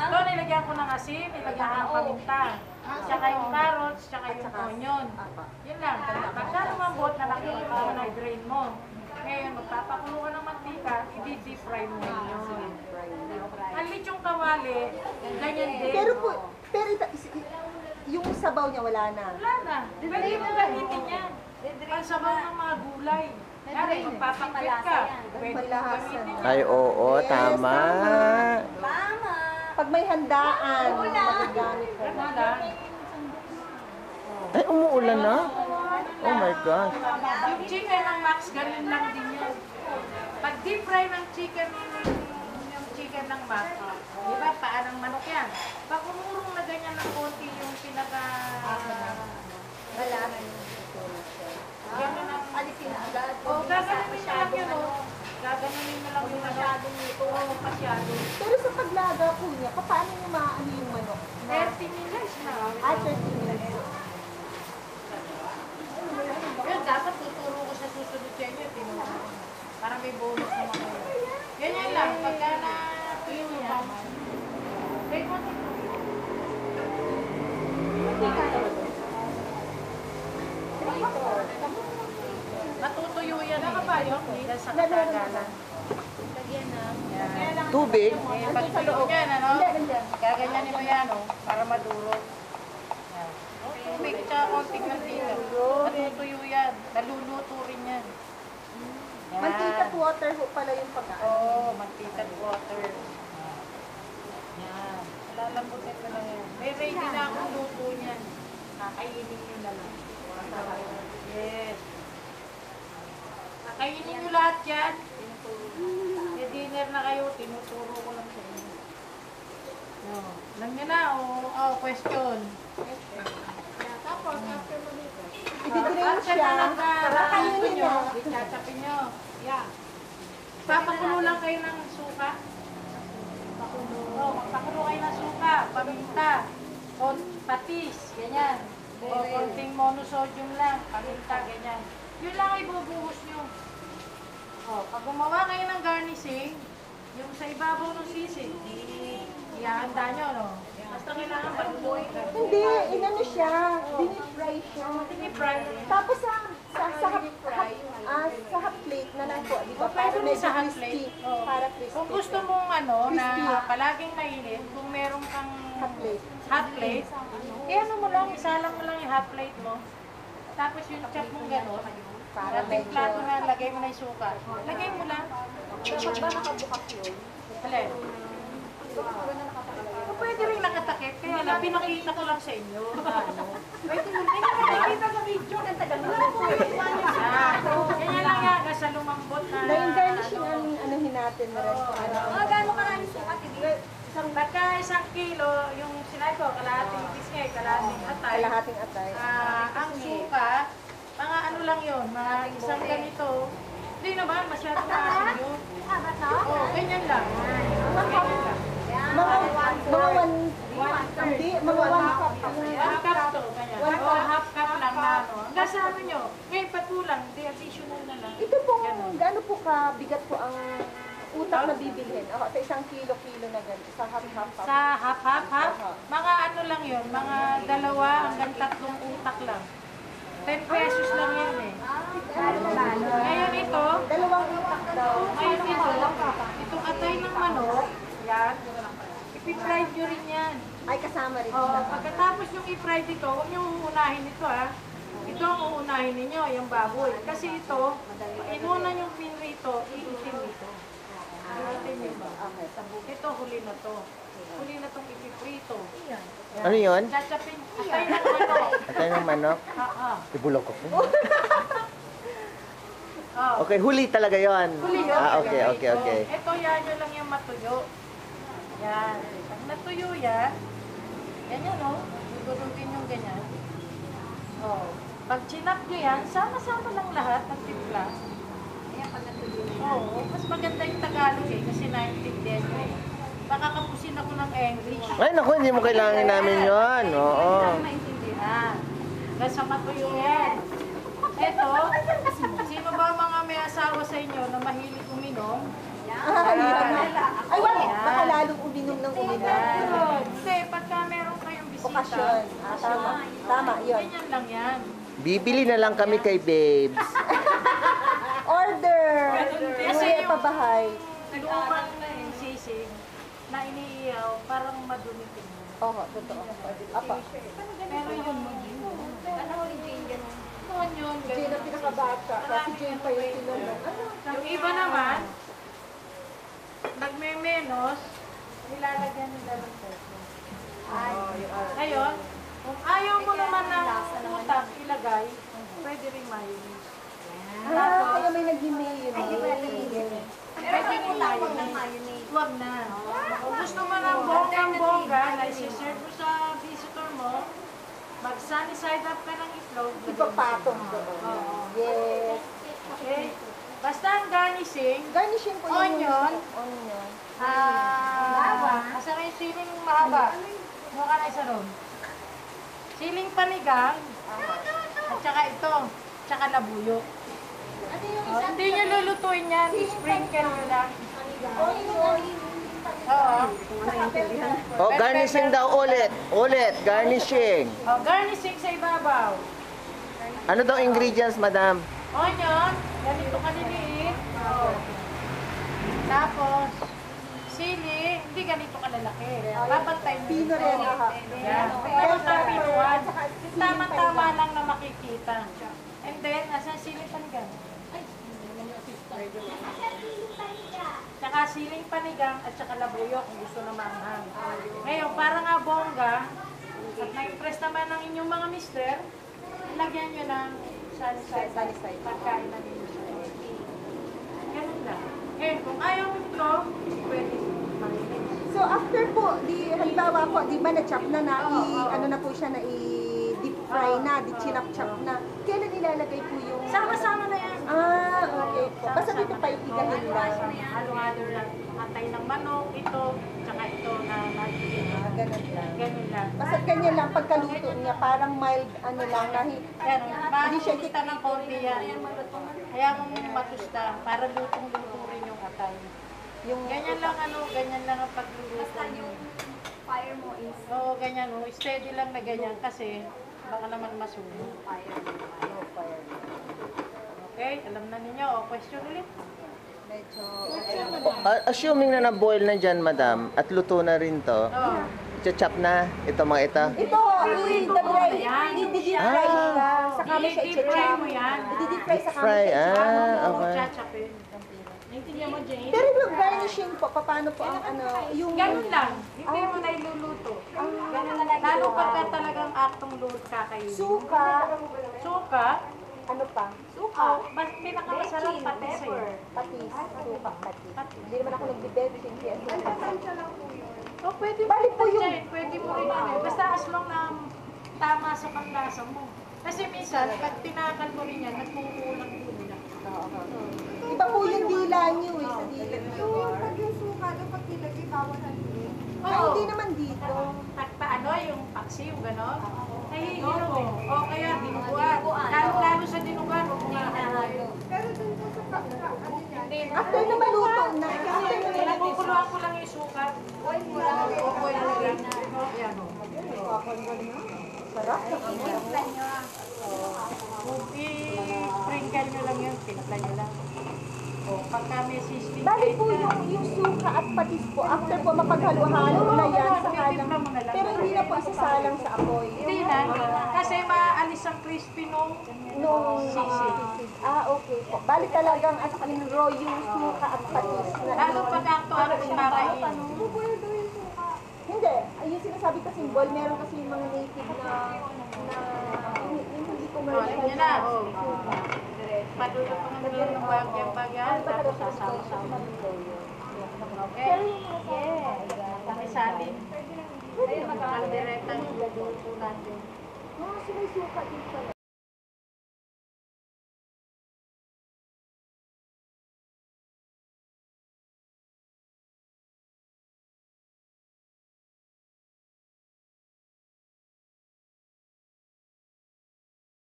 Ito, nilagyan ko ng asin, nilagyan ko ng paminta. Tsaka yung carrots, tsaka yung onion. Yun lang. Pagka lumambot na nakikita mo na i-drain mo. Ngayon, magpapakulo ka ng mantika, i-deep fry mo yun. Ang lechong kawali, ganyan din. Pero yung sabaw niya wala na. Wala na. Pwede mo gamitin yan. Ang sabaw ng mga gulay. Kaya magpapakbit ka. Pwede mo gamitin yan. Ay, oo, tama. Tama. Pag may handaan, magagamit ko. Ano lang? Ay, umuulan na? Oh my gosh. Yung chicken ng Max, ganun lang din yun. Pag deep fry ng chicken, yung chicken ng Max, di ba, paan ng manok yan. Pag umurong na ganyan ng konti yung pinaka... Wala. Ganun ang... Alisin agad. O, gaganunin na lang yun, o. Gaganunin na lang yung masyadong ito, o masyado. Pero sa paglaga po niya, paano niyo maano yung manok? 30 minutes na. 30 minutes. Yun, dapat tuturo ko sa susunod sa inyo, tinuro. Para may bonus naman kayo. Ganyan lang, pagka na tuyo yan. Wait mo. Matutuyo yan eh. Dahil sa katagalan. Lagyan na. Yan. Tubig? Eh, pagtuyo yan, ano? Gaganyanin mo yan, oh, para maduro. Yan. Tubig, tsaka konting mantika. Matutuyo yan. Naluluto rin yan. Yan. Mantika at water ho pala yung pagkain. Oo, mantika at water. Yan. Lalambutin ko lang yan. May ready na akong luto niyan. Kakainin nyo na lang. Yes. Kakainin nyo lahat yan. May dinner na kayo, tinuturo ko lang sa inyo. No. Lang nyo na, oh, question. Tapos, after mo dito. I-drain siya. Kakainin nyo. Itatapin nyo. Yeah. Papakulo lang kayo ng suka. Magpakulo kayo ng suka, paminta, patis, ganyan. O konting monosodium lang, paminta, ganyan. Yun lang ay bubuhos nyo. O, pag gumawa kayo ng garnishing, yung sa ibabaw ng sisig, ihahanda nyo, no? Basta kailangan palutuin. Hindi, inano siya. Dinip-fry siya. Tinipry. Tapos sa hot plate na lang po, di ba? Para Pwede rin medyo sa hot crispy. plate. Oo. Para crispy. Kung gusto mong ano, Crispy. na palaging mainit, kung meron kang Hot plate. hot plate, ano mo lang, isalang mo lang yung hot plate mo. Tapos yung chop mong gano'n, Para para medyo... plato na, lagay mo na yung suka. Lagay mo lang. Dapat ba nakabukas yun? Alin? Pwede rin nakatakip, kaya lang pinakita ko lang sa inyo. Ano? Pwede mo rin nakikita sa video. Ang tagal mo. Ganyan lang yan, kasi lumambot na. Na yung garnishing ang anuhin natin na rin. Gano'n karami sukat? Pagka 1 kilo, yung sinabi ko, kalahating pisngay, kalahating atay. Kalahating atay. Ang suka, mga ano lang yun, mga isang ganito. Hindi naman, masyadong maasin yun. Oo, ganyan lang. Ganyan lang. Mga 1 cup. 1 cup to, ganyan. O, half cup lang na ano. Hanggang sa ano nyo, ngayon patulang, di additional na lang. Ito pong, gaano po kabigat po ang utak na bibilhin? Ako, sa 1 kilo na ganito. Sa half-half. Sa half, mga ano lang yun, mga 2 hanggang 3 utak lang. 10 pesos lang yan eh. Ngayon ito, Dalawang utak daw. ngayon itong atay ng manok, yan, ipifry nyo rin yan. Ay, kasama rin. Oh, pagkatapos yung i-fry dito, huwag nyo uunahin ito ha. Ito ang uunahin ninyo, yung baboy. Kasi ito, inuna yung pinrito, iitim ito. Iitim yung baboy. Ito, huli na to. Huli na itong ipiprito. Ano yun? Chachapin, atay ng manok. Atay ng manok? Ibulok ko. Oh. Okay, huli talaga yon. Huli yun. Okay. Ito, yan yun lang yung matuyo. Yan. Pag natuyo yan, ganyan o. Dudurutin yung ganyan. Oh. Pag chinap nyo yan, sama-sama lang lahat ng timpla. Ayan, pag natuloy na yan. Oo. Mas maganda yung Tagalog eh, kasi naintindihan nyo eh. Baka kapusin ako ng English. Ay, naku, hindi mo kailangan namin yon. Oo. Maintindihan. Kasi matuyo yan. Ito, sino ba mga may asawa sa inyo na mahilig uminom? Ay, wala. Baka lalong uminom ng uminom. Hindi, pagka meron kayong bisita. Okasyon. Tama. Tama, yun. Ganyan lang yan. Bibili na lang kami kay babes. Order! Kasi Uwi yung- pa bahay. Lumang sisig na iniiyaw, parang madumi tingnan. Oo, totoo. Apa. Pero yun, Ano yung Jane ganun? noon yun, Jane ang ganun. pinakabata. Kasi Jane pa yung sinunod. Ano? Yung iba naman, nagme-menos, nilalagyan nila ng peso. Ngayon, kung ayaw mo naman ng utak ilagay, pwede rin mayonnaise. Kaya may nag-email yun. Pero kung yung tawag ng mayonnaise. Huwag na. Kung gusto mo ng bonggang-bongga na isi-serve mo sa visitor mo, mag-sunny side up ka ng itlog. Ipapatong doon. Oo. Yes. Okay? Basta ang garnishing, Garnishing po Onion. Onion. asa kayo siling mahaba? Mukha na isa ron. Siling panigang, at saka ito, tsaka labuyo. Hindi nyo lulutuin yan, sprinkle nyo lang. Oo. Oh, garnishing daw ulit. Ulit, garnishing. Garnishing sa ibabaw. Ano daw ingredients, madam? Onion, ganito kaliliit. Tapos, sili, hindi ganito kalalaki. Papantay mo. Pino rin. Yan. Pero sa pinuan, yung tama-tama lang na makikita. And then, asan siling panigang? Tsaka siling panigang at saka labuyo kung gusto na maanghang. Ngayon, para nga bongga, at na-impress naman ng inyong mga mister, lagyan nyo ng sunny-side pagkain na ninyo. Ganun lang. Ngayon, kung ayaw mo ito, pwede makinig. So after po, halimbawa po, di ba na-chop na ano na po siya na i-deep fry na, di-chinap-chop na. Kailan ilalagay po yung... Sama-sama na yan. Okay po. Basta dito pa iigahin lang. Halo-halo lang. Atay ng manok, ito, tsaka ito na nagiging. Ganun lang. Ganun lang. Basta ganyan lang pagkaluto niya, parang mild ano lang, Yan, matusta ng konti yan. Kaya mong matusta, para lutong-luto rin yung atay. yung Ganyan lang ganyan lang ang pagluluto. Basta yung fire mo is Oo, ganyan steady lang na ganyan kasi baka naman masunog. Okay, alam na ninyo. O, question ulit. medyo... Assuming na na-boil na dyan, madam, at luto na rin to, Oo. chop na ito mga ito. Ito, i-dry ka. Saka mo siya I-deep fry i-chop. mo yan. I-deep fry sa Fry, kami. okay. Chachapin. Naintindihan mo, Jane? Pero yung garnishing po, paano po ang ano, yung... Ganun lang. Hindi mo na iluluto. Ganun na lang. Lalo pagka talagang aktong load kakainin. Suka. Suka. Ano pa? Suka. Mas pinakamasarap patis eh. Patis. Suka, patis. Hindi naman ako nagbe-benching kaya. Oh, pwede Balik po yung- dyan. Pwede mo rin yun eh. Basta as long na tama sa panglasa mo. Kasi minsan, pag tinakal mo rin yan, nagkukulang din lang. Iba po yung dila niyo eh, sa dila niyo. pag yung suka doon pag nilagay bawal na yun. Ay, hindi naman dito. Paano yung paksi, yung gano'n? Nahihilo eh. O kaya dinuguan. Lalo sa dinuguan, huwag mo nga ano. Pero dun po sa ano yan. After na maluto na. After na maluto. Nagkukuluan ko lang yung sukat. Oil mo lang. Oil mo lang. Yan o. Sarap. Itimpla nyo. I-sprinkle nyo lang yun. Timpla nyo lang. O, pagka may sisling Bali po yung suka at patis po, after po mapaghalo-halo na yan sa halang. Pero hindi na po isasalang sa apoy. Hindi na. Kasi maalis ang crispy nung sisig. Okay po. Bali talagang as in raw yung suka at patis. Lalo pag akto ano kumakain. Hindi. Yung sinasabi kasi ball, meron kasi yung mga native na yung hindi O, commercial. yun na. O. Padulot pa ng dulo ng bagyan, tapos sasama-sama. Okay? Pakisalin. Kaldereta yung luluto natin. So may suka din pala.